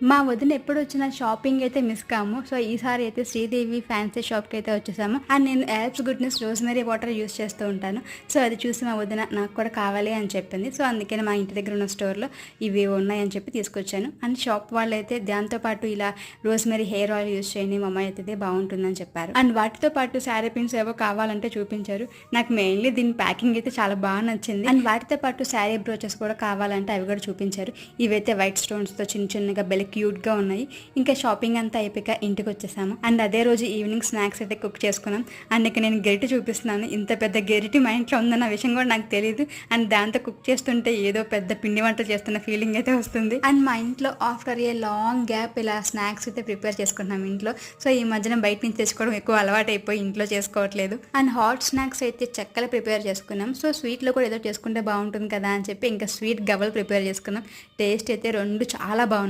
మా వదిన ఎప్పుడొచ్చినా షాపింగ్ అయితే మిస్ కాము. సో, ఈసారి అయితే శ్రీదేవి ఫ్యాన్సీ షాప్‌కైతే వచ్చేసాము. అండ్ నేను apps goodness rosemary water use చేస్తూ ఉంటాను. సో, అది చూసి మా వదిన నాకు కూడా కావాలి అని చెప్పింది. సో, అందుకని మా ఇంటి దగ్గర ఉన్న స్టోర్‌లో ఇవి ఉన్నాయని చెప్పి తీసుకొచ్చాను. అండ్ షాప్ వాళ్ళైతే దాంతో పాటు ఇలా రోజ్‌మెరీ హెయిర్ ఆయిల్ యూజ్ చేయండి మమ్మీ అయితే బాగుంటుందని చెప్పారు. అండ్ వాటితో పాటు శారీ పిన్స్ ఏవో కావాలంటే చూపించారు. నాకు మెయిన్‌లీ దీని ప్యాకింగ్ అయితే చాలా బాగా నచ్చింది. అండ్ వాటితో పాటు శారీ బ్రోచెస్ కూడా కావాలంటే అవి కూడా చూపించారు. ఇవైతే వైట్ స్టోన్స్‌తో చిన్న చిన్నగా క్యూట్గా ఉన్నాయి. ఇంకా షాపింగ్ అంతా అయిపోయాక ఇంటికి వచ్చేసాము. అండ్ అదే రోజు ఈవినింగ్ స్నాక్స్ అయితే కుక్ చేసుకున్నాం. అండ్ ఇక నేను గెరిటి చూపిస్తున్నాను. ఇంత పెద్ద గెరిటి మా ఇంట్లో ఉందన్న విషయం కూడా నాకు తెలియదు. అండ్ దాంతో కుక్ చేస్తుంటే ఏదో పెద్ద పిండి వంట చేస్తున్న ఫీలింగ్ అయితే వస్తుంది. అండ్ మా ఇంట్లో ఆఫ్టర్ ఏ లాంగ్ గ్యాప్ ఇలా స్నాక్స్ అయితే ప్రిపేర్ చేసుకుంటున్నాం ఇంట్లో. సో ఈ మధ్యన బయట నుంచి తెచ్చుకోవడం ఎక్కువ అలవాటు అయిపోయి ఇంట్లో చేసుకోవట్లేదు. అండ్ హాట్ స్నాక్స్ అయితే చెక్కలు ప్రిపేర్ చేసుకున్నాం. సో స్వీట్లో కూడా ఏదో చేసుకుంటే బాగుంటుంది కదా అని చెప్పి ఇంకా స్వీట్ గవ్వలు ప్రిపేర్ చేసుకున్నాం. టేస్ట్ అయితే రెండు చాలా బాగున్నాయి.